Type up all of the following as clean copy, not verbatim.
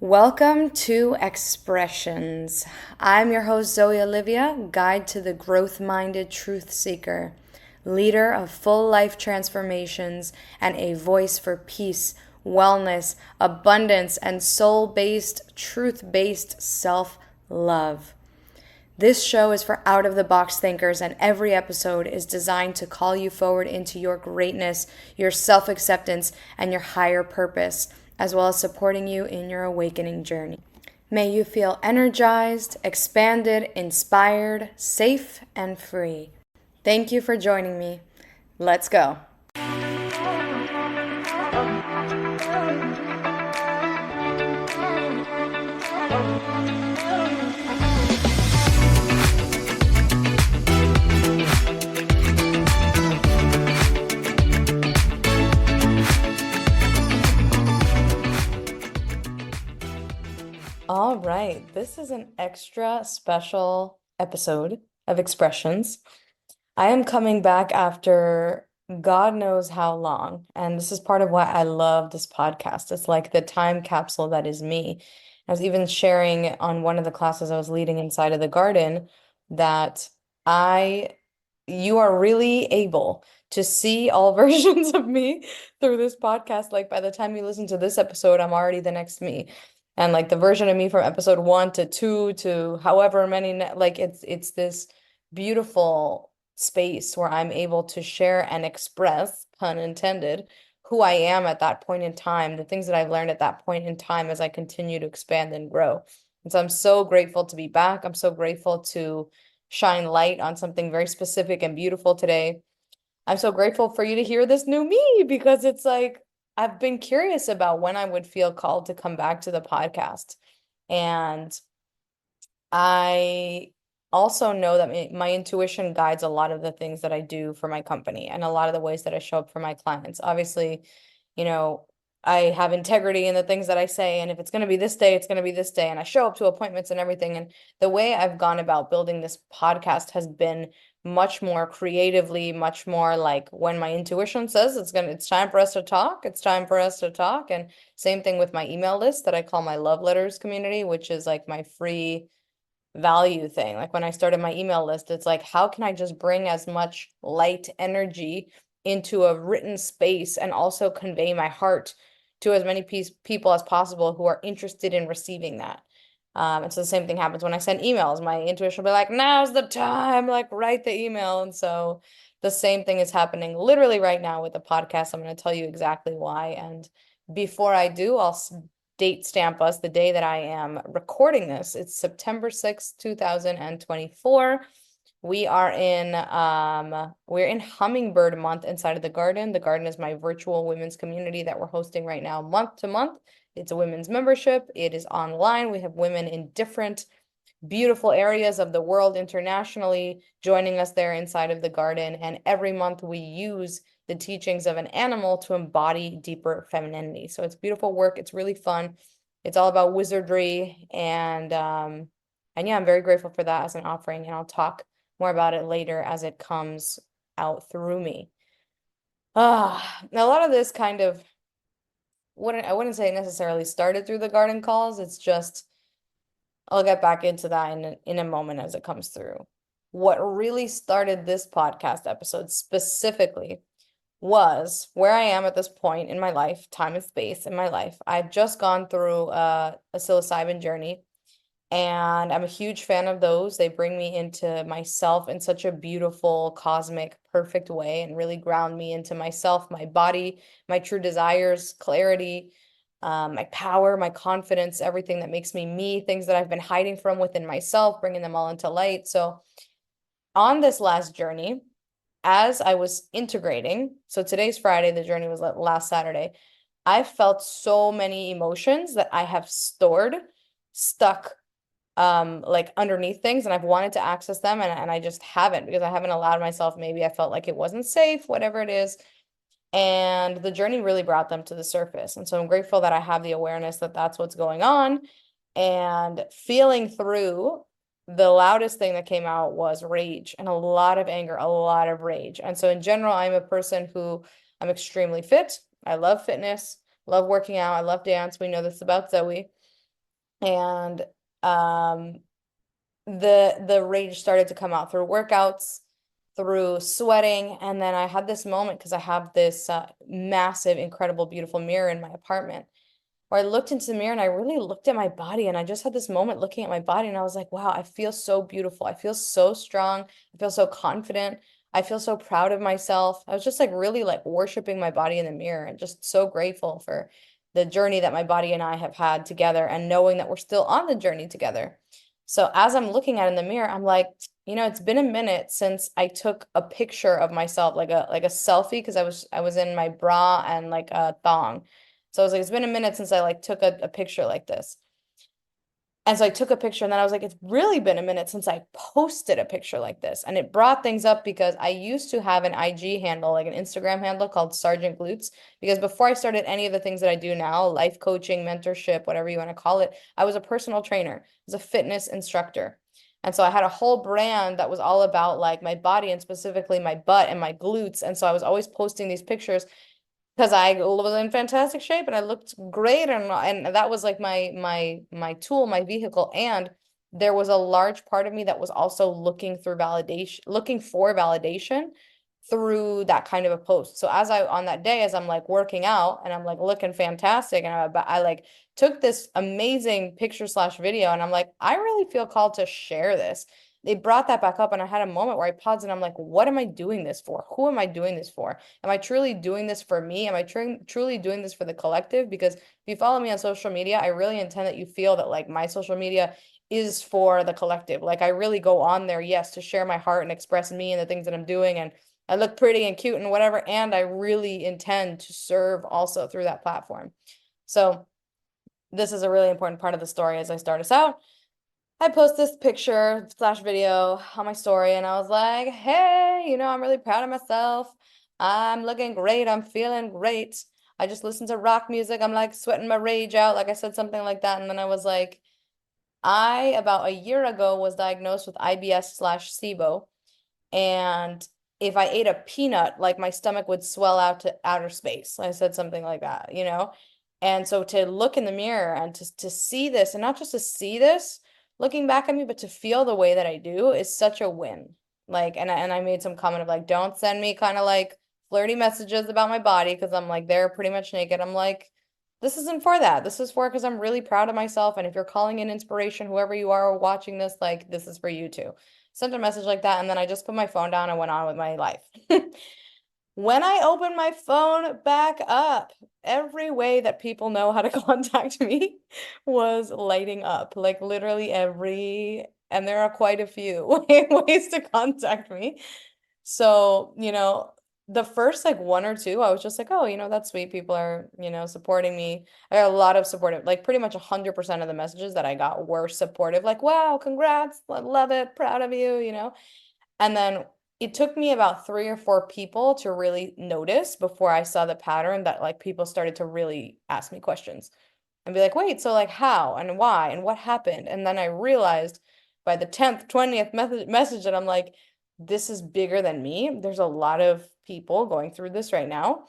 Welcome to Expressions. I'm your host, Zoe Olivia, guide to the growth-minded truth seeker, leader of full life transformations, and a voice for peace, wellness, abundance, and soul-based, truth-based self-love. This show is for out-of-the-box thinkers, and every episode is designed to call you forward into your greatness, your self-acceptance, and your higher purpose, as well as supporting you in your awakening journey. May you feel energized, expanded, inspired, safe, and free. Thank you for joining me. Let's go. All right, this is an extra special episode of Expressions. I am coming back after God knows how long, and this is part of why I love this podcast. It's like the time capsule that is me. I was even sharing on one of the classes I was leading inside of the garden that you are really able to see all versions of me through this podcast. Like by the time you listen to this episode, I'm already the next me. And like the version of me from episode 1 to 2 to however many, like it's this beautiful space where I'm able to share and express, pun intended, who I am at that point in time, the things that I've learned at that point in time as I continue to expand and grow. And so I'm so grateful to be back. I'm so grateful to shine light on something very specific and beautiful today. I'm so grateful for you to hear this new me because it's like I've been curious about when I would feel called to come back to the podcast. And I also know that my intuition guides a lot of the things that I do for my company and a lot of the ways that I show up for my clients. Obviously, I have integrity in the things that I say, and if it's going to be this day, it's going to be this day, and I show up to appointments and everything. And the way I've gone about building this podcast has been much more creatively, much more like when my intuition says it's time for us to talk, it's time for us to talk. And same thing with my email list that I call my love letters community, which is like my free value thing. Like when I started my email list, it's like, how can I just bring as much light energy into a written space and also convey my heart to as many people as possible who are interested in receiving that. And so the same thing happens when I send emails. My intuition will be like, now's the time, like write the email. And so the same thing is happening literally right now with the podcast. I'm going to tell you exactly why. And before I do, I'll date stamp us the day that I am recording this. It's September 6th, 2024. We're in Hummingbird Month inside of the garden. The garden is my virtual women's community that we're hosting right now month to month. It's a women's membership. It is online. We have women in different beautiful areas of the world internationally joining us there inside of the garden. And every month we use the teachings of an animal to embody deeper femininity. So it's beautiful work. It's really fun. It's all about wizardry. And yeah, I'm very grateful for that as an offering. And I'll talk more about it later as it comes out through me. Now a lot of this kind of I wouldn't say necessarily started through the garden calls. It's just I'll get back into that in a moment as it comes through. What really started this podcast episode specifically was where I am at this point in my life, time and space in my life. I've just gone through a psilocybin journey, and I'm a huge fan of those. They bring me into myself in such a beautiful, cosmic, perfect way and really ground me into myself, my body, my true desires, clarity, my power, my confidence, everything that makes me me, things that I've been hiding from within myself, bringing them all into light. So on this last journey, as I was integrating, so today's Friday, the journey was last Saturday, I felt so many emotions that I have stored, stuck, like underneath things, and I've wanted to access them, and I just haven't because I haven't allowed myself. Maybe I felt like it wasn't safe, whatever it is. And the journey really brought them to the surface. And so I'm grateful that I have the awareness that that's what's going on. And feeling through, the loudest thing that came out was rage and a lot of anger, a lot of rage. And so in general, I'm a person who I'm extremely fit. I love fitness, love working out. I love dance. We know this about Zoe. And the rage started to come out through workouts, through sweating, and then I had this moment because I have this massive, incredible, beautiful mirror in my apartment where I looked into the mirror and I really looked at my body, and I just had this moment looking at my body and I was like, wow, I feel so beautiful. I feel so strong. I feel so confident. I feel so proud of myself. I was just like really like worshiping my body in the mirror and just so grateful for the journey that my body and I have had together and knowing that we're still on the journey together. So as I'm looking at it in the mirror, I'm like, it's been a minute since I took a picture of myself, like a selfie, because I was in my bra and like a thong. So I was like, it's been a minute since I like took a picture like this. And so I took a picture and then I was like, it's really been a minute since I posted a picture like this. And it brought things up because I used to have an IG handle, like an Instagram handle called Sergeant Glutes. Because before I started any of the things that I do now, life coaching, mentorship, whatever you want to call it, I was a personal trainer, I was a fitness instructor. And so I had a whole brand that was all about like my body and specifically my butt and my glutes. And so I was always posting these pictures because I was in fantastic shape and I looked great, and that was like my tool, my vehicle. And there was a large part of me that was also looking for validation through that kind of a post. So as I on that day, as I'm like working out and I'm like looking fantastic, and I like took this amazing picture slash video, and I'm like, I really feel called to share this. They brought that back up, and I had a moment where I paused and I'm like, what am I doing this for? Who am I doing this for? Am I truly doing this for me? Am I truly doing this for the collective? Because if you follow me on social media, I really intend that you feel that like my social media is for the collective. Like I really go on there, yes, to share my heart and express me and the things that I'm doing. And I look pretty and cute and whatever. And I really intend to serve also through that platform. So this is a really important part of the story as I start us out. I post this picture slash video on my story and I was like, hey, I'm really proud of myself. I'm looking great. I'm feeling great. I just listened to rock music. I'm like sweating my rage out. Like I said something like that. And then I was like, about a year ago was diagnosed with IBS slash SIBO. And if I ate a peanut, like my stomach would swell out to outer space. I said something like that. And so to look in the mirror and to see this, and not just to see this looking back at me, but to feel the way that I do is such a win. Like, and I made some comment of like, don't send me kind of like flirty messages about my body because I'm like, they're pretty much naked. I'm like, this isn't for that. This is for because I'm really proud of myself. And if you're calling in inspiration, whoever you are watching this, like, this is for you too. Sent a message like that. And then I just put my phone down and went on with my life. When I opened my phone back up, every way that people know how to contact me was lighting up, like literally and there are quite a few ways to contact me. So, the first like one or two, I was just like, oh, that's sweet. People are, supporting me. I got a lot of supportive, like pretty much 100% of the messages that I got were supportive, like, wow, congrats, love it, proud of you. And then it took me about 3 or 4 people to really notice before I saw the pattern that like people started to really ask me questions and be like, wait, so like how and why and what happened? And then I realized by the 10th, 20th message that I'm like, this is bigger than me. There's a lot of people going through this right now.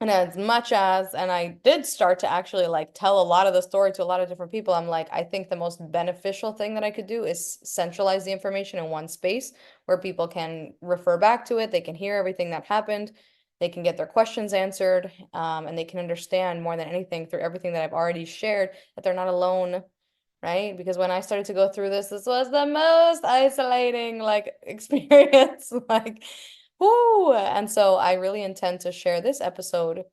And and I did start to actually like tell a lot of the story to a lot of different people, I'm like, I think the most beneficial thing that I could do is centralize the information in one space where people can refer back to it. They can hear everything that happened. They can get their questions answered, and they can understand more than anything through everything that I've already shared that they're not alone, right? Because when I started to go through this was the most isolating like experience, like, whoo. And so I really intend to share this episode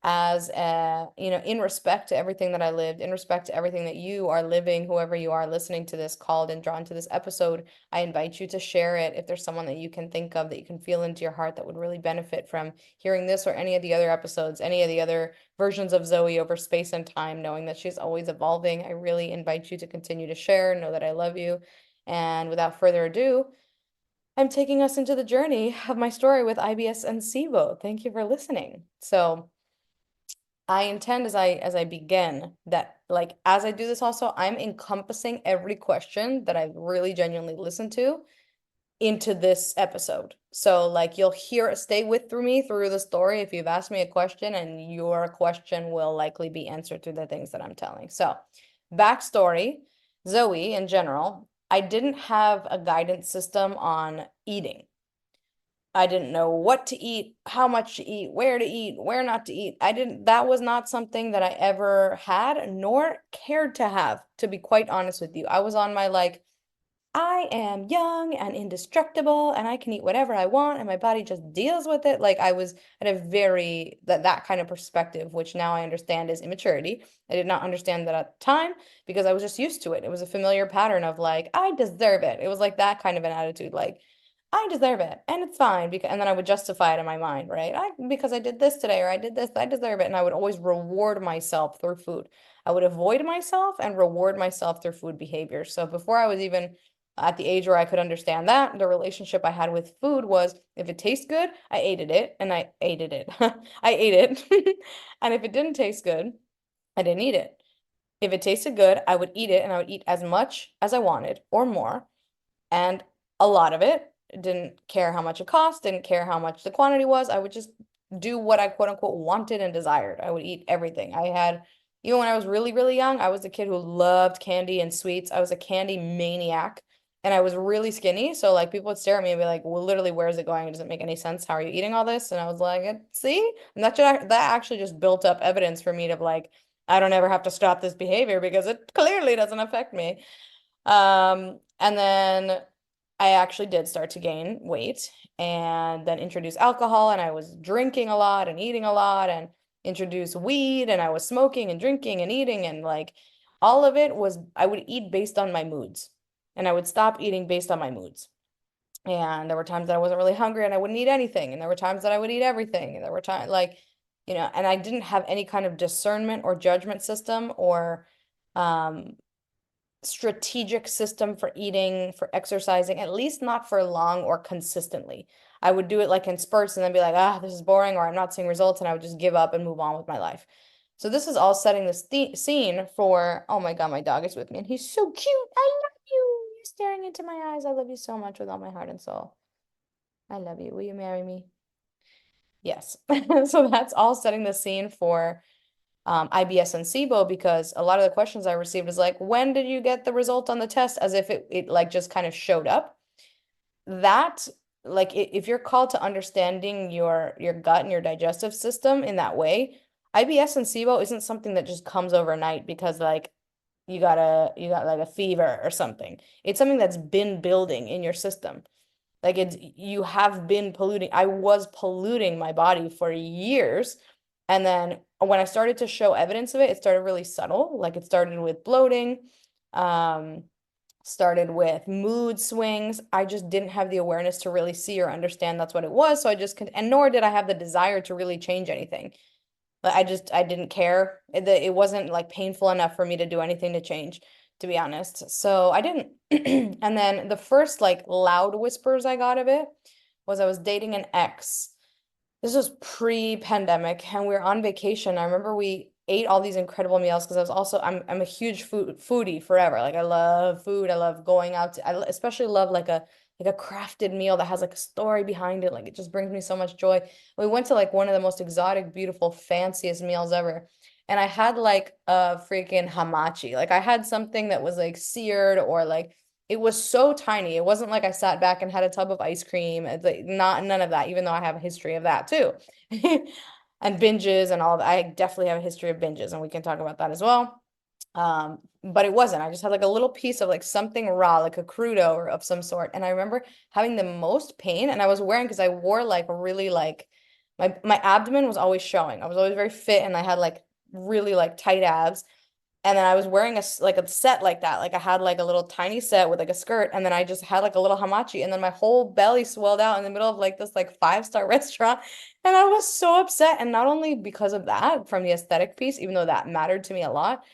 as in respect to everything that I lived, in respect to everything that you are living, whoever you are listening to this, called and drawn to this episode. I invite you to share it if there's someone that you can think of that you can feel into your heart that would really benefit from hearing this or any of the other episodes, any of the other versions of Zoe over space and time, knowing that she's always evolving. I really invite you to continue to share, know that I love you. And without further ado, I'm taking us into the journey of my story with IBS and SIBO. Thank you for listening. So I intend as I begin that like as I do this also, I'm encompassing every question that I've really genuinely listened to into this episode. So like you'll stay with through me through the story if you've asked me a question, and your question will likely be answered through the things that I'm telling. So backstory, Zoe in general, I didn't have a guidance system on eating. I didn't know what to eat, how much to eat, where not to eat. That was not something that I ever had nor cared to have, to be quite honest with you. I was on my like, I am young and indestructible and I can eat whatever I want and my body just deals with it. Like I was at a very that kind of perspective, which now I understand is immaturity. I did not understand that at the time because I was just used to it. It was a familiar pattern of like, I deserve it. It was like that kind of an attitude, like, I deserve it and it's fine because and then I would justify it in my mind, right? Because I did this today or I did this, I deserve it. And I would always reward myself through food. I would avoid myself and reward myself through food behavior. So before I was even at the age where I could understand that, the relationship I had with food was if it tastes good, I ate it and I ate it. I ate it. And if it didn't taste good, I didn't eat it. If it tasted good, I would eat it and I would eat as much as I wanted or more. And a lot of it, didn't care how much it cost, didn't care how much the quantity was. I would just do what I quote unquote wanted and desired. I would eat everything. I had, even when I was really, really young, I was a kid who loved candy and sweets. I was a candy maniac and I was really skinny. So like people would stare at me and be like, well, literally, where is it going? It doesn't make any sense. How are you eating all this? And I was like, see, and that actually just built up evidence for me to like, I don't ever have to stop this behavior because it clearly doesn't affect me. And then I actually did start to gain weight and then introduce alcohol and I was drinking a lot and eating a lot and introduce weed and I was smoking and drinking and eating and like all of it was I would eat based on my moods and I would stop eating based on my moods. And there were times that I wasn't really hungry and I wouldn't eat anything. And there were times that I would eat everything. And there were times like, and I didn't have any kind of discernment or judgment system or um strategic system for eating, for exercising, at least not for long or consistently. I would do it like in spurts and then be like, this is boring or I'm not seeing results, and I would just give up and move on with my life. So this is all setting the scene for, oh my God, my dog is with me and he's so cute. I love you. You're staring into my eyes. I love you so much with all my heart and soul. I love you. Will you marry me? Yes. So that's all setting the scene for IBS and SIBO because a lot of the questions I received is like, when did you get the result on the test? As if it like just kind of showed up. That like if you're called to understanding your gut and your digestive system in that way, IBS and SIBO isn't something that just comes overnight because like you got like a fever or something. It's something that's been building in your system. Like you have been polluting. I was polluting my body for years. And then when I started to show evidence of it, it started really subtle. Like it started with bloating, um, started with mood swings. I just didn't have the awareness to really see or understand that's what it was. So I just, and nor did I have the desire to really change anything. But I didn't care. It wasn't like painful enough for me to do anything to change, to be honest. So I didn't. And then the first like loud whispers I got of it was I was dating an ex. This was pre-pandemic and we were on vacation. I remember we ate all these incredible meals because I was also I'm a huge foodie forever. Like I love food. I love going out to, I especially love like a crafted meal that has like a story behind it. Like it just brings me so much joy. We went to like one of the most exotic, beautiful, fanciest meals ever. And I had like a freaking hamachi. Like I had something that was like seared or like it was so tiny. It wasn't like I sat back and had a tub of ice cream. It's like not none of that, even though I have a history of that too. And binges and all that. I definitely have a history of binges, and we can talk about that as well. But it wasn't. I just had like a little piece of like something raw, like a crudo or of some sort. And I remember having the most pain, and I was wearing because I wore like really like my abdomen was always showing. I was always very fit, and I had like really like tight abs. And then I was wearing like a set like that. Like I had like a little tiny set with like a skirt, and then I just had like a little hamachi, and then my whole belly swelled out in the middle of like this like five-star restaurant. And I was so upset. And not only because of that, from the aesthetic piece, even though that mattered to me a lot,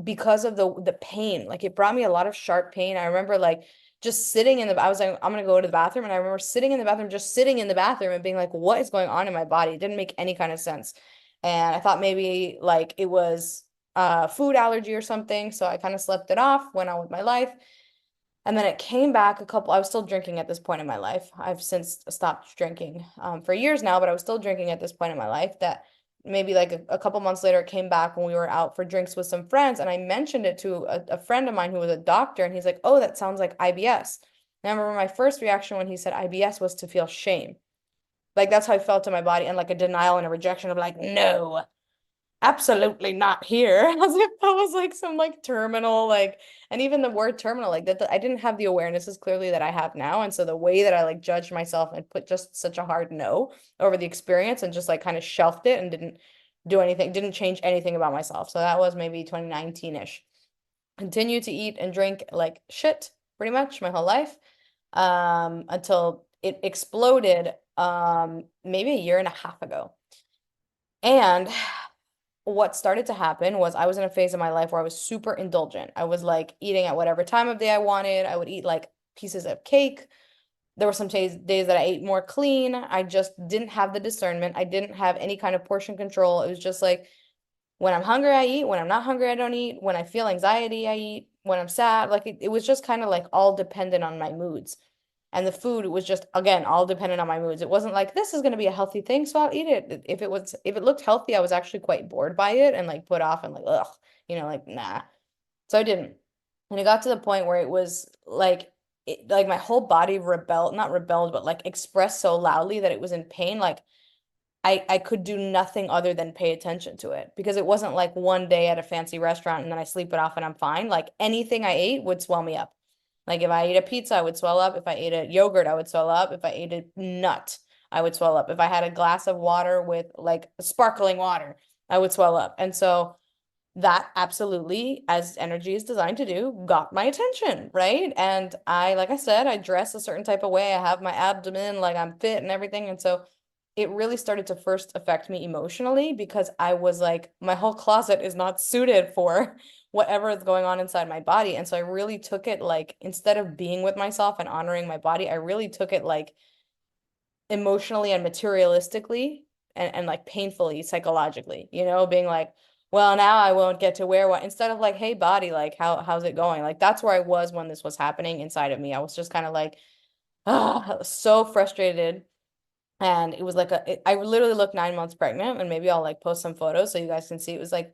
because of the pain. Like it brought me a lot of sharp pain. I remember like just sitting in the I was like, I'm gonna go to the bathroom. And I remember sitting in the bathroom, just sitting in the bathroom and being like, what is going on in my body? It didn't make any kind of sense. And I thought maybe like it was food allergy or something. So I kind of slept it off, went on with my life. And then it came back I was still drinking at this point in my life. I've since stopped drinking for years now, but I was still drinking at this point in my life that maybe like a couple months later, it came back when we were out for drinks with some friends, and I mentioned it to a friend of mine who was a doctor, and he's like, "Oh, that sounds like IBS." And I remember my first reaction when he said IBS was to feel shame. Like that's how I felt in my body, and like a denial and a rejection of like, no, absolutely not here. As if that was like some like terminal, like, and even the word terminal, like that, I didn't have the awareness as clearly that I have now. And so the way that I like judged myself and put just such a hard no over the experience and just like kind of shelved it and didn't do anything, didn't change anything about myself. So that was maybe 2019-ish. Continued to eat and drink like shit pretty much my whole life, until it exploded maybe a year and a half ago. And what started to happen was I was in a phase of my life where I was super indulgent. I was like eating at whatever time of day I wanted. I would eat like pieces of cake. There were some days that I ate more clean. I just didn't have the discernment. I didn't have any kind of portion control. It was just like when I'm hungry, I eat. When I'm not hungry, I don't eat. When I feel anxiety, I eat. When I'm sad, like it was just kind of like all dependent on my moods. And the food was just, again, all dependent on my moods. It wasn't like this is going to be a healthy thing, so I'll eat it. If it looked healthy, I was actually quite bored by it and like put off and like, ugh, like, nah. So I didn't. And it got to the point where it was like like my whole body rebelled, not rebelled, but like expressed so loudly that it was in pain. Like I could do nothing other than pay attention to it because it wasn't like one day at a fancy restaurant and then I sleep it off and I'm fine. Like anything I ate would swell me up. Like if I ate a pizza, I would swell up. If I ate a yogurt, I would swell up. If I ate a nut, I would swell up. If I had a glass of water with like sparkling water, I would swell up. And so that absolutely, as energy is designed to do, got my attention, right? And like I said, I dress a certain type of way. I have my abdomen, like I'm fit and everything. And so it really started to first affect me emotionally because I was like, my whole closet is not suited for whatever is going on inside my body. And so I really took it like, instead of being with myself and honoring my body, I really took it like emotionally and materialistically and like painfully psychologically, being like, well, now I won't get to wear what instead of like, hey, body, like how's it going? Like that's where I was when this was happening inside of me. I was just kind of like, so frustrated. And it was like I literally looked 9 months pregnant, and maybe I'll like post some photos so you guys can see. It was like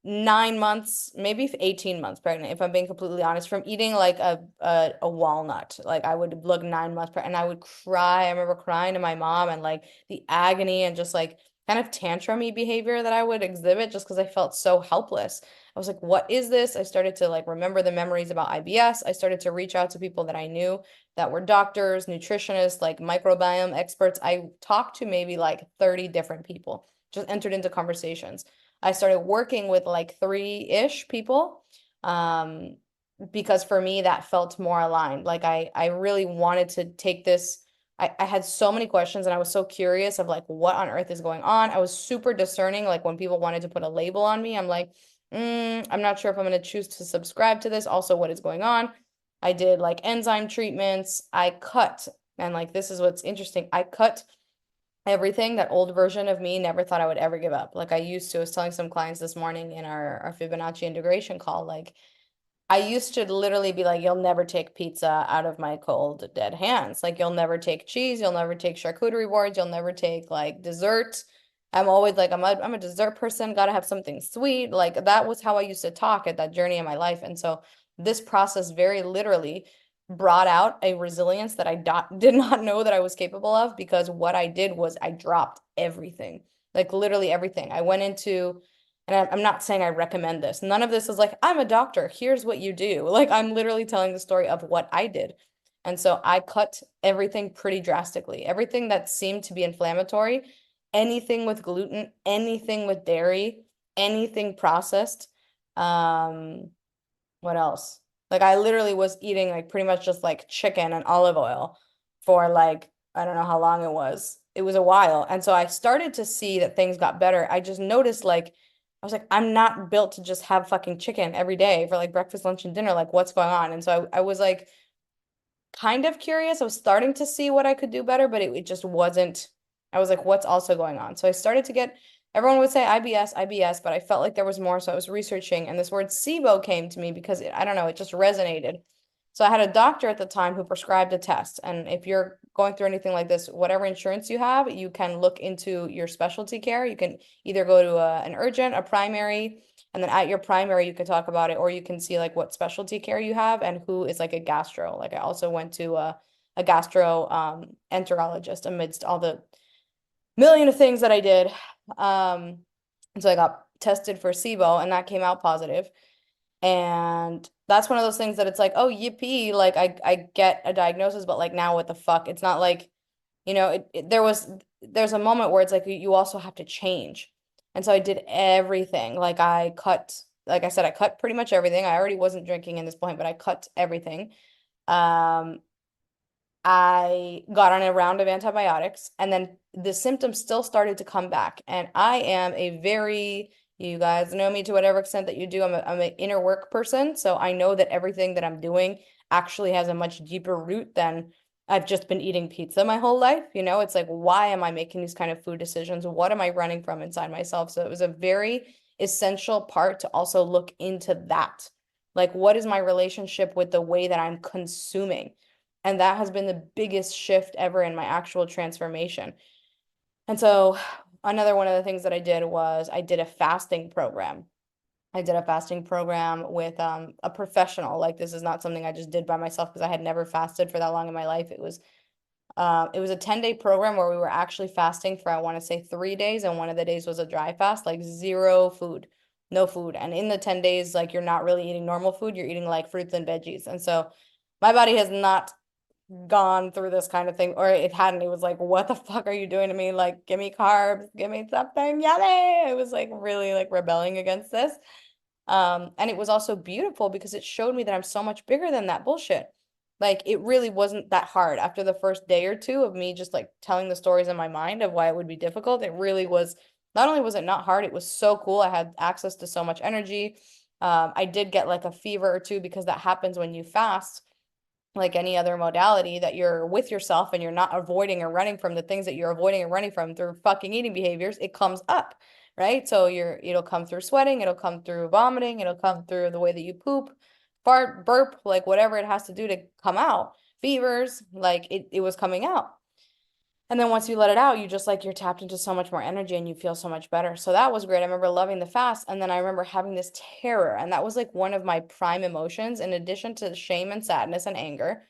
9 months, maybe 18 months pregnant, if I'm being completely honest, from eating like a walnut. Like I would look 9 months pregnant and I would cry. I remember crying to my mom and like the agony and just like kind of tantrumy behavior that I would exhibit just because I felt so helpless. I was like, what is this? I started to like remember the memories about IBS. I started to reach out to people that I knew that were doctors, nutritionists, like microbiome experts. I talked to maybe like 30 different people, just entered into conversations. I started working with like three-ish people, because for me that felt more aligned. Like I really wanted to take this. I had so many questions and I was so curious of like what on earth is going on. I was super discerning. Like when people wanted to put a label on me, I'm like, I'm not sure if I'm going to choose to subscribe to this. Also, what is going on? I did like enzyme treatments. I cut, and like this is what's interesting. I cut everything that old version of me never thought I would ever give up. Like I was telling some clients this morning in our Fibonacci integration call, like I used to literally be like, you'll never take pizza out of my cold, dead hands. Like you'll never take cheese, you'll never take charcuterie boards, you'll never take like dessert. I'm always like, I'm a dessert person, gotta have something sweet. Like that was how I used to talk at that journey in my life. And so this process very literally brought out a resilience that I did not know that I was capable of, because what I did was I dropped everything, like literally everything. I went into, and I'm not saying I recommend this. None of this is like, I'm a doctor, here's what you do. Like I'm literally telling the story of what I did. And so I cut everything pretty drastically. Everything that seemed to be inflammatory, anything with gluten, anything with dairy, anything processed. What else? Like I literally was eating like pretty much just like chicken and olive oil for like, I don't know how long it was. It was a while. And so I started to see that things got better. I just noticed like, I was like, I'm not built to just have fucking chicken every day for like breakfast, lunch, and dinner. Like, what's going on? And so I was like kind of curious. I was starting to see what I could do better, but it just wasn't. I was like, what's also going on? So I started to get, everyone would say IBS, IBS, but I felt like there was more. So I was researching, and this word SIBO came to me because I don't know, it just resonated. So I had a doctor at the time who prescribed a test. And if you're going through anything like this, whatever insurance you have, you can look into your specialty care. You can either go to an urgent, a primary, and then at your primary, you could talk about it, or you can see like what specialty care you have and who is like a gastro. Like I also went to a gastro enterologist amidst all the million of things that I did. So I got tested for SIBO and that came out positive. And that's one of those things that it's like, oh, yippee, like I get a diagnosis, but like now what the fuck? It's not like, there's a moment where it's like you also have to change. And so I did everything. Like I said, I cut pretty much everything. I already wasn't drinking in this point, but I cut everything. Um, I got on a round of antibiotics and then the symptoms still started to come back. And I am you guys know me to whatever extent that you do. I'm an inner work person. So I know that everything that I'm doing actually has a much deeper root than I've just been eating pizza my whole life. It's like, why am I making these kind of food decisions? What am I running from inside myself? So it was a very essential part to also look into that. Like, what is my relationship with the way that I'm consuming? And that has been the biggest shift ever in my actual transformation. And so another one of the things that I did was I did a fasting program. I did a fasting program with a professional. Like this is not something I just did by myself because I had never fasted for that long in my life. It was a 10-day program where we were actually fasting for, I want to say 3 days, and one of the days was a dry fast, like zero food, no food. And in the 10 days, like you're not really eating normal food, you're eating like fruits and veggies. And so my body has not gone through this kind of thing, or it hadn't. It was like, what the fuck are you doing to me? Like, give me carbs, give me something yummy. It was like really like rebelling against this. And it was also beautiful because it showed me that I'm so much bigger than that bullshit. Like it really wasn't that hard after the first day or two of me just like telling the stories in my mind of why it would be difficult. It really was, not only was it not hard, it was so cool. I had access to so much energy. I did get like a fever or two because that happens when you fast, like any other modality, that you're with yourself and you're not avoiding or running from the things that you're avoiding and running from through fucking eating behaviors. It comes up, right? So it'll come through sweating, it'll come through vomiting, it'll come through the way that you poop, fart, burp, like whatever it has to do to come out. Fevers, like it was coming out. And then once you let it out, you're tapped into so much more energy and you feel so much better. So that was great. I remember loving the fast. And then I remember having this terror. And that was like one of my prime emotions, in addition to shame and sadness and anger,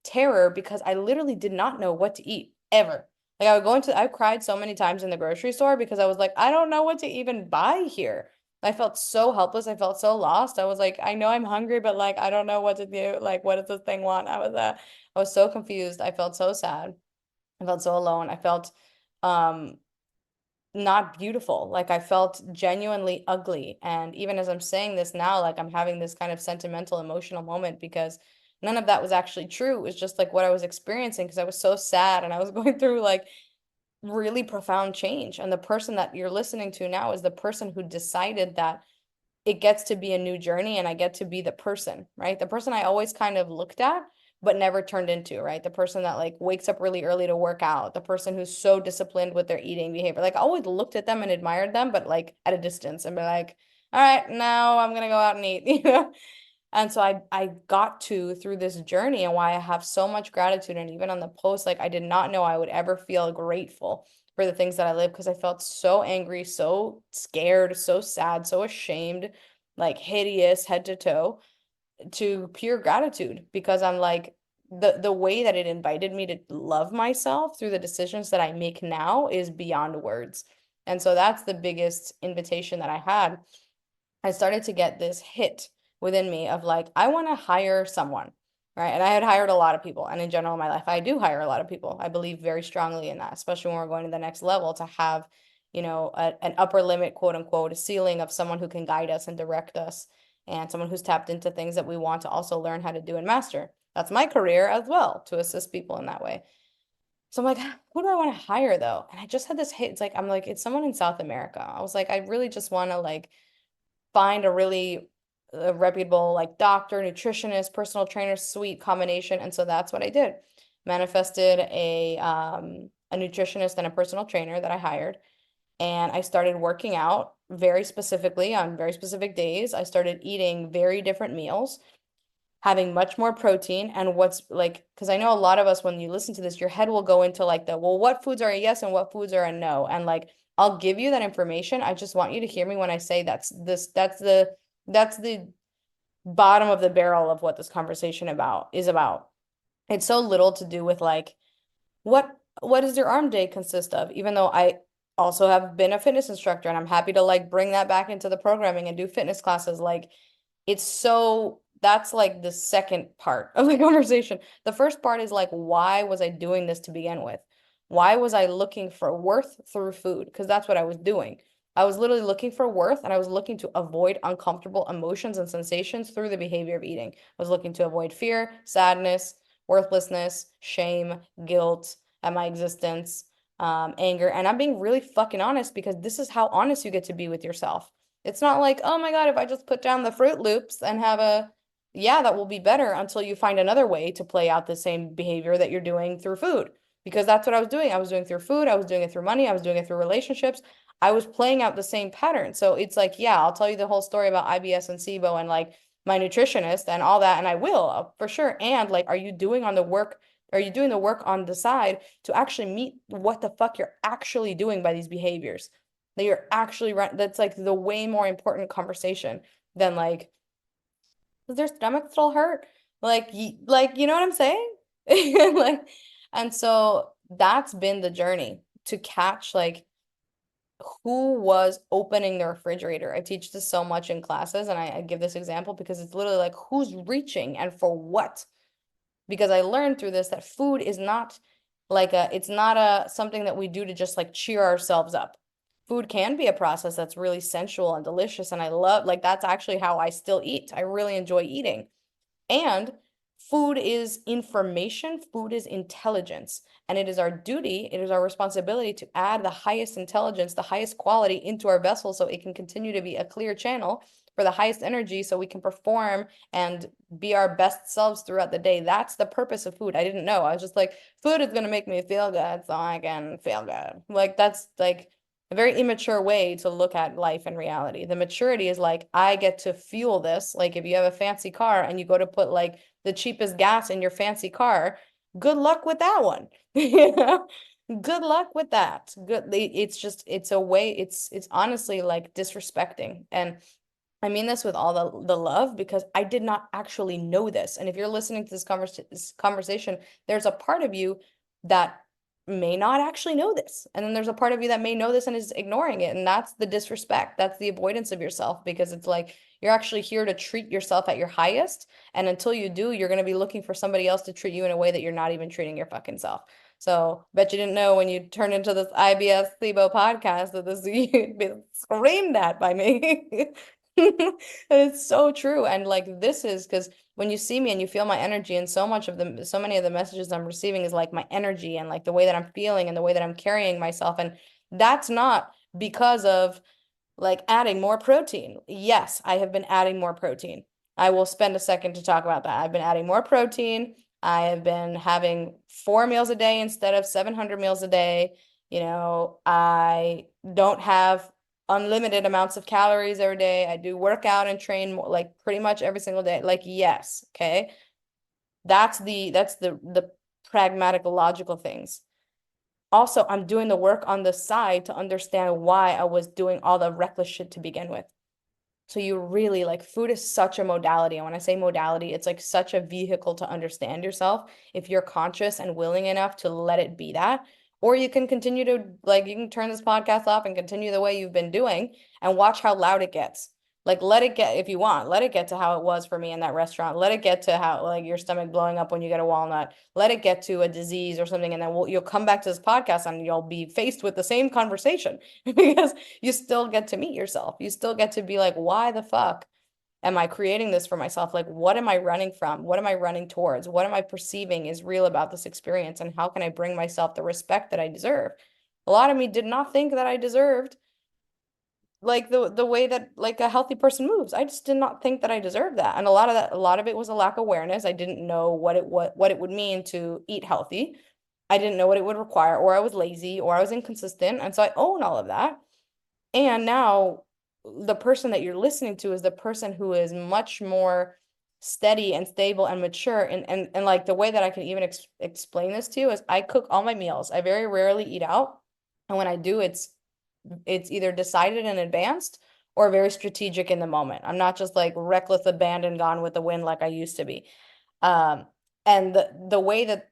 terror, because I literally did not know what to eat ever. Like I cried so many times in the grocery store because I was like, I don't know what to even buy here. I felt so helpless. I felt so lost. I was like, I know I'm hungry, but like, I don't know what to do. Like, what does this thing want? I was so confused. I felt so sad. I felt so alone. I felt um not beautiful. Like I felt genuinely ugly. And even as I'm saying this now, like I'm having this kind of sentimental, emotional moment because none of that was actually true. It was just like what I was experiencing because I was so sad and I was going through like really profound change. And the person that you're listening to now is the person who decided that it gets to be a new journey and I get to be the person, right? The person I always kind of looked at, but never turned into, right? The person that like wakes up really early to work out, the person who's so disciplined with their eating behavior. Like I always looked at them and admired them, but like at a distance and be like, all right, now I'm gonna go out and eat, And so I got to through this journey, and why I have so much gratitude. And even on the post, like I did not know I would ever feel grateful for the things that I live because I felt so angry, so scared, so sad, so ashamed, like hideous head to toe, to pure gratitude because I'm like the way that it invited me to love myself through the decisions that I make now is beyond words. And so that's the biggest invitation that I had. I started to get this hit within me of like, I want to hire someone, right? And I had hired a lot of people. And in general, in my life, I do hire a lot of people. I believe very strongly in that, especially when we're going to the next level, to have, an upper limit, quote unquote, a ceiling of someone who can guide us and direct us and someone who's tapped into things that we want to also learn how to do and master. That's my career as well, to assist people in that way. So I'm like, who do I want to hire though? And I just had this hit. I'm like, it's someone in South America. I was like, I really just want to like find a really reputable like doctor, nutritionist, personal trainer, sweet combination. And so that's what I did. Manifested a nutritionist and a personal trainer that I hired. And I started working out very specifically on very specific days. I started eating very different meals. having much more protein. And what's like, because I know a lot of us, when you listen to this, your head will go into like the, well, what foods are a yes and what foods are a no? And like, I'll give you that information. I just want you to hear me when I say that's the bottom of the barrel of what this conversation is about. It's so little to do with like what does your arm day consist of? Even though I also have been a fitness instructor and I'm happy to like bring that back into the programming and do fitness classes, like it's so that's like the second part of the conversation. The first part is like, why was I doing this to begin with? Why was I looking for worth through food? Because that's what I was doing. I was literally looking for worth and I was looking to avoid uncomfortable emotions and sensations through the behavior of eating. I was looking to avoid fear, sadness, worthlessness, shame, guilt at my existence, anger. And I'm being really fucking honest because this is how honest you get to be with yourself. It's not like, oh my God, if I just put down the Fruit Loops and have yeah, that will be better until you find another way to play out the same behavior that you're doing through food. Because that's what I was doing. I was doing through food. I was doing it through money. I was doing it through relationships. I was playing out the same pattern. So it's like, yeah, I'll tell you the whole story about IBS and SIBO and like my nutritionist and all that. And I will for sure. And like, are you doing the work on the side to actually meet what the fuck you're actually doing by these behaviors? That you're actually right. That's like the way more important conversation than like, does their stomach still hurt? Like, you know what I'm saying? Like, and so that's been the journey to catch like who was opening the refrigerator. I teach this so much in classes, and I give this example because it's literally like who's reaching and for what? Because I learned through this that food is not it's not something that we do to just like cheer ourselves up. Food can be a process that's really sensual and delicious, and I love like that's actually how I still eat. I really enjoy eating. And food is information, food is intelligence. And it is our duty, it is our responsibility to add the highest intelligence, the highest quality into our vessel so it can continue to be a clear channel for the highest energy so we can perform and be our best selves throughout the day. That's the purpose of food. I didn't know. I was just like, food is going to make me feel good so I can feel good. Like, that's like a very immature way to look at life and reality. The maturity is like, I get to fuel this. Like, if you have a fancy car and you go to put like the cheapest gas in your fancy car, good luck with that one. You know? Good luck with that. It's just, it's a way, it's honestly like disrespecting. And I mean this with all the love because I did not actually know this. And if you're listening to this conversation, there's a part of you that may not actually know this. And then there's a part of you that may know this and is ignoring it. And that's the disrespect. That's the avoidance of yourself because it's like you're actually here to treat yourself at your highest. And until you do, you're going to be looking for somebody else to treat you in a way that you're not even treating your fucking self. So bet you didn't know when you turned into this IBS SIBO podcast that this you'd be screamed at by me. It's so true. And like this is because when you see me and you feel my energy and so many of the messages I'm receiving is like my energy and like the way that I'm feeling and the way that I'm carrying myself. And that's not because of like adding more protein. Yes, I have been adding more protein. I will spend a second to talk about that. I've been adding more protein. I have been having 4 meals a day instead of 700 meals a day. You know, I don't have unlimited amounts of calories every day. I do work out and train like pretty much every single day. Like, yes, okay. That's the pragmatic, logical things. Also, I'm doing the work on the side to understand why I was doing all the reckless shit to begin with. So you really like food is such a modality. And when I say modality, it's like such a vehicle to understand yourself if you're conscious and willing enough to let it be that. Or you can continue to like you can turn this podcast off and continue the way you've been doing and watch how loud it gets. Like let it get if you want, let it get to how it was for me in that restaurant. Let it get to how like your stomach blowing up when you get a walnut. Let it get to a disease or something, and then you'll come back to this podcast and you'll be faced with the same conversation because you still get to meet yourself. You still get to be like, why the fuck am I creating this for myself? Like, what am I running from? What am I running towards? What am I perceiving is real about this experience? And how can I bring myself the respect that I deserve? A lot of me did not think that I deserved like the way that like a healthy person moves. I just did not think that I deserved that. And a lot of it was a lack of awareness. I didn't know what it would mean to eat healthy. I didn't know what it would require, or I was lazy, or I was inconsistent. And so I own all of that. And now the person that you're listening to is the person who is much more steady and stable and mature. And like the way that I can even explain this to you is I cook all my meals. I very rarely eat out. And when I do, it's either decided in advance or very strategic in the moment. I'm not just like reckless abandon gone with the wind like I used to be. Um, and the way that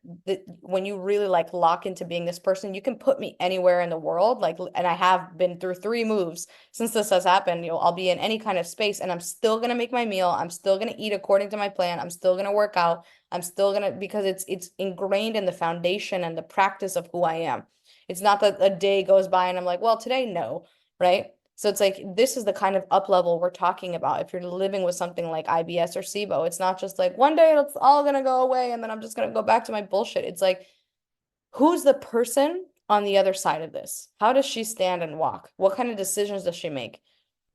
when you really like lock into being this person, you can put me anywhere in the world. Like, and I have been through 3 moves since this has happened. I'll be in any kind of space and I'm still gonna make my meal. I'm still gonna eat according to my plan. I'm still gonna work out. I'm still gonna because it's ingrained in the foundation and the practice of who I am. It's not that a day goes by and I'm like, well, today, no, right? So it's like this is the kind of up level we're talking about. If you're living with something like IBS or SIBO, it's not just like one day it's all gonna go away and then I'm just gonna go back to my bullshit. It's like, who's the person on the other side of this? How does she stand and walk? What kind of decisions does she make?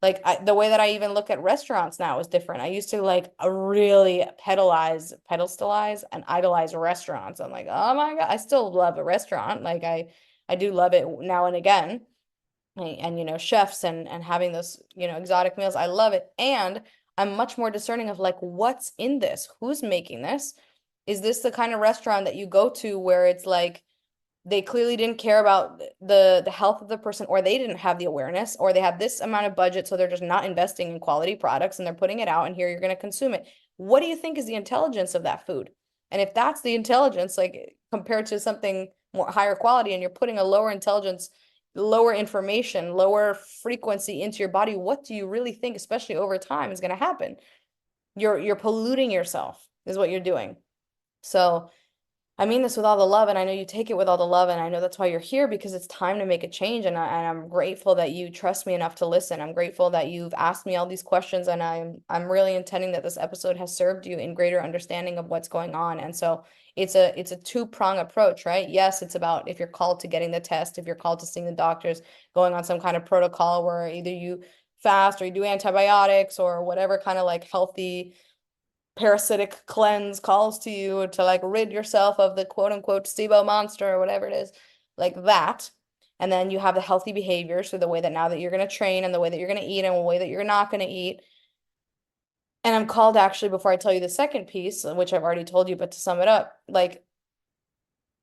Like the way that I even look at restaurants now is different. I used to like really pedestalize and idolize restaurants. I'm like, oh my God, I still love a restaurant. Like I do love it now and again. And you know, chefs and having those, you know, exotic meals. I love it. And I'm much more discerning of like what's in this? Who's making this? Is this the kind of restaurant that you go to where it's like they clearly didn't care about the health of the person, or they didn't have the awareness, or they have this amount of budget, so they're just not investing in quality products and they're putting it out and here you're going to consume it. What do you think is the intelligence of that food? And if that's the intelligence, like compared to something more higher quality, and you're putting a lower intelligence, lower information, lower frequency into your body, what do you really think, especially over time, is going to happen? You're polluting yourself is what you're doing. So I mean this with all the love, and I know you take it with all the love, and I know that's why you're here because it's time to make a change. And I'm grateful that you trust me enough to listen. I'm grateful that you've asked me all these questions, and I'm really intending that this episode has served you in greater understanding of what's going on. And so it's a two-prong approach, right? Yes, it's about if you're called to getting the test, if you're called to seeing the doctors, going on some kind of protocol where either you fast or you do antibiotics or whatever kind of like healthy parasitic cleanse calls to you to like rid yourself of the quote unquote SIBO monster or whatever it is, like that. And then you have the healthy behavior. So the way that now that you're going to train and the way that you're going to eat and the way that you're not going to eat. And I'm called actually, before I tell you the second piece, which I've already told you, but to sum it up, like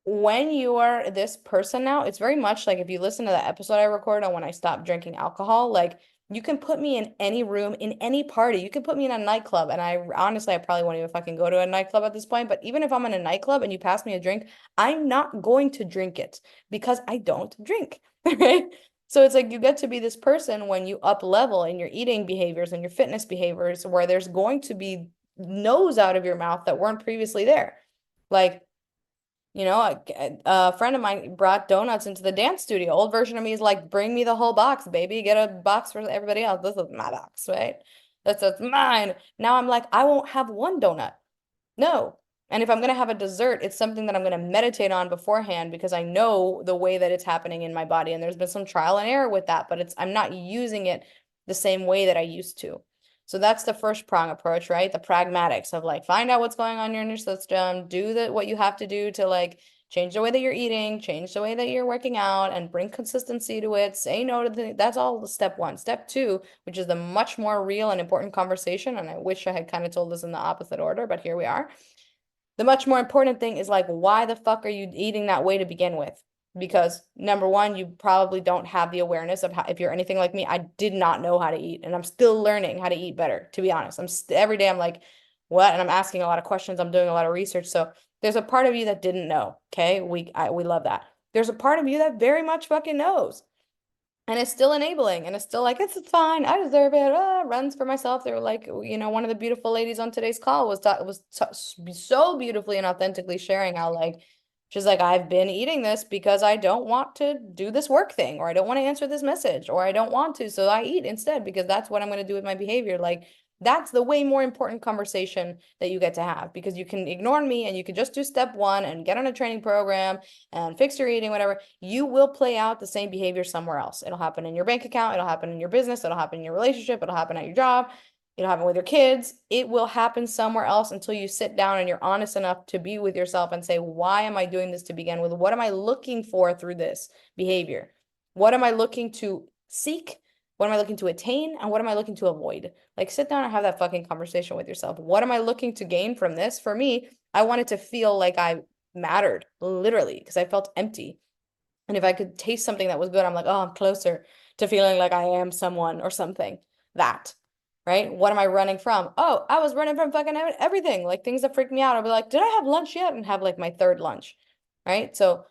when you are this person now, it's very much like if you listen to the episode I recorded on when I stopped drinking alcohol, like you can put me in any room, in any party. You can put me in a nightclub. And I honestly, I probably won't even fucking go to a nightclub at this point. But even if I'm in a nightclub and you pass me a drink, I'm not going to drink it because I don't drink. Right? So it's like you get to be this person when you up level in your eating behaviors and your fitness behaviors where there's going to be no's out of your mouth that weren't previously there. Like, you know, a friend of mine brought donuts into the dance studio. Old version of me is like, bring me the whole box, baby. Get a box for everybody else. This is my box, right? That's mine. Now I'm like, I won't have one donut. No. And if I'm going to have a dessert, it's something that I'm going to meditate on beforehand because I know the way that it's happening in my body. And there's been some trial and error with that, but I'm not using it the same way that I used to. So that's the first prong approach, right? The pragmatics of like find out what's going on in your system, do what you have to do to like change the way that you're eating, change the way that you're working out, and bring consistency to it. Say no to that's all the step one. Step two, which is the much more real and important conversation, and I wish I had kind of told this in the opposite order, but here we are. The much more important thing is like, why the fuck are you eating that way to begin with? Because number one, you probably don't have the awareness of how, if you're anything like me, I did not know how to eat and I'm still learning how to eat better, to be honest. Every day I'm like, what? And I'm asking a lot of questions. I'm doing a lot of research. So there's a part of you that didn't know. Okay. We love that. There's a part of you that very much fucking knows. And it's still enabling and it's still like, it's fine. I deserve it. Runs for myself. They were like, you know, one of the beautiful ladies on today's call was so beautifully and authentically sharing how like, she's like, I've been eating this because I don't want to do this work thing, or I don't want to answer this message, or I don't want to. So I eat instead because that's what I'm going to do with my behavior. Like, that's the way more important conversation that you get to have because you can ignore me and you can just do step one and get on a training program and fix your eating, whatever. You will play out the same behavior somewhere else. It'll happen in your bank account. It'll happen in your business. It'll happen in your relationship. It'll happen at your job. It'll happen with your kids. It will happen somewhere else until you sit down and you're honest enough to be with yourself and say, why am I doing this to begin with? What am I looking for through this behavior? What am I looking to seek? What am I looking to attain? And what am I looking to avoid? Like, sit down and have that fucking conversation with yourself. What am I looking to gain from this? For me, I wanted to feel like I mattered, literally, because I felt empty. And if I could taste something that was good, I'm like, oh, I'm closer to feeling like I am someone or something. That, right? What am I running from? Oh, I was running from fucking everything, like things that freak me out. I'll be like, did I have lunch yet? And have like my third lunch, right? So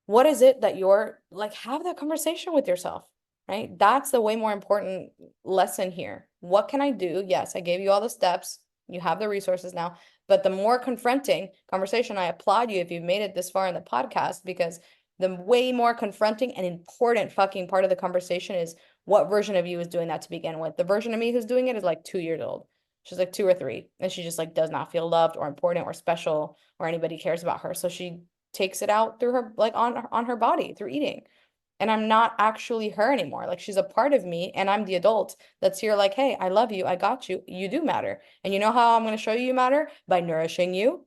what is it that you're like, have that conversation with yourself, right? That's the way more important lesson here. What can I do? Yes, I gave you all the steps. You have the resources now, but the more confronting conversation, I applaud you if you've made it this far in the podcast, because the way more confronting and important fucking part of the conversation is what version of you is doing that to begin with. The version of me who's doing it is like 2 years old. She's like 2 or 3, and she just like does not feel loved or important or special or anybody cares about her. So she takes it out through her, like on her body through eating. And I'm not actually her anymore. Like, she's a part of me, and I'm the adult that's here like, hey, I love you. I got you. You do matter. And you know how I'm going to show you matter? By nourishing you,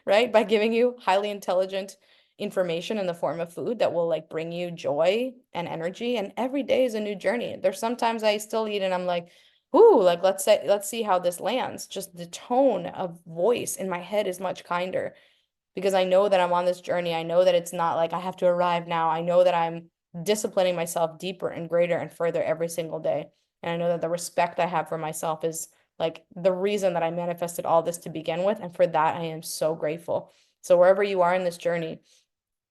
right? By giving you highly intelligent information in the form of food that will like bring you joy and energy. And every day is a new journey. There's sometimes I still eat and I'm like, ooh, like let's see how this lands. Just the tone of voice in my head is much kinder because I know that I'm on this journey. I know that it's not like I have to arrive now. I know that I'm disciplining myself deeper and greater and further every single day. And I know that the respect I have for myself is like the reason that I manifested all this to begin with. And for that, I am so grateful. So wherever you are in this journey,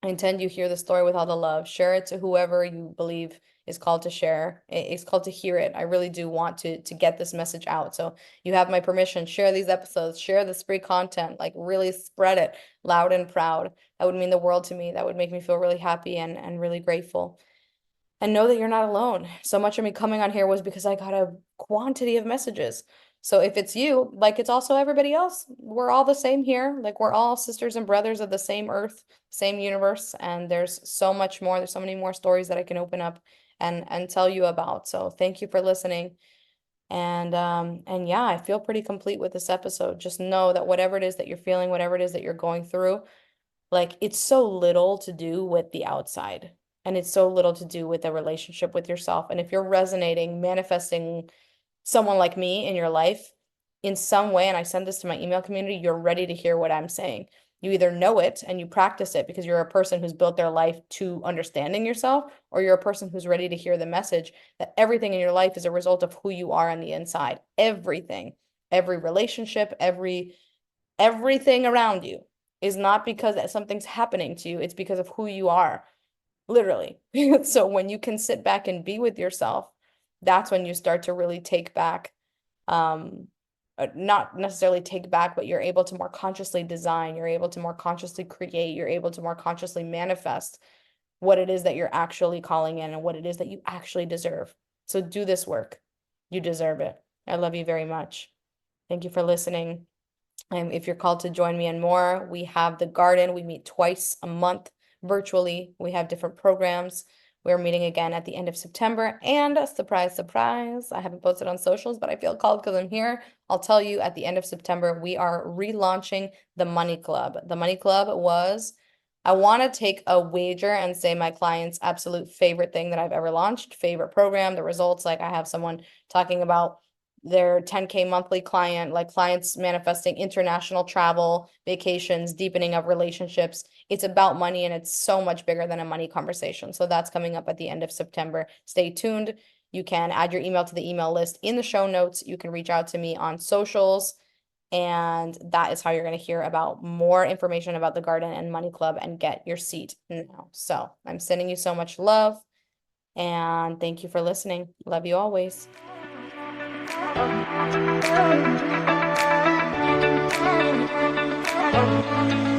I intend you hear the story with all the love. Share it to whoever you believe is called to share. It's called to hear it. I really do want to get this message out. So you have my permission. Share these episodes. Share this free content. Like, really spread it loud and proud. That would mean the world to me. That would make me feel really happy and really grateful. And know that you're not alone. So much of me coming on here was because I got a quantity of messages. So if it's you, like, it's also everybody else. We're all the same here. Like, we're all sisters and brothers of the same earth, same universe. And there's so much more. There's so many more stories that I can open up and tell you about. So thank you for listening. And yeah, I feel pretty complete with this episode. Just know that whatever it is that you're feeling, whatever it is that you're going through, like, it's so little to do with the outside. And it's so little to do with a relationship with yourself. And if you're resonating, manifesting someone like me in your life in some way, and I send this to my email community, you're ready to hear what I'm saying. You either know it and you practice it because you're a person who's built their life to understanding yourself, or you're a person who's ready to hear the message that everything in your life is a result of who you are on the inside. Everything, every relationship, everything around you is not because something's happening to you. It's because of who you are, literally. So when you can sit back and be with yourself, that's when you start to really take back, not necessarily take back, but you're able to more consciously design, you're able to more consciously create, you're able to more consciously manifest what it is that you're actually calling in and what it is that you actually deserve. So do this work. You deserve it. I love you very much. Thank you for listening. If you're called to join me in more, we have the garden. We meet twice a month virtually. We have different programs. We're meeting again at the end of September. And surprise, surprise, I haven't posted on socials, but I feel called because I'm here. I'll tell you, at the end of September, we are relaunching the Money Club. The Money Club was, I want to take a wager and say my client's absolute favorite thing that I've ever launched, favorite program, the results. Like, I have someone talking about their 10K monthly client, like clients manifesting international travel, vacations, deepening of relationships. It's about money, and it's so much bigger than a money conversation. So that's coming up at the end of September. Stay tuned. You can add your email to the email list in the show notes. You can reach out to me on socials, and that is how you're going to hear about more information about the Garden and Money Club and get your seat now. So I'm sending you so much love, and thank you for listening. Love you always. Thank you.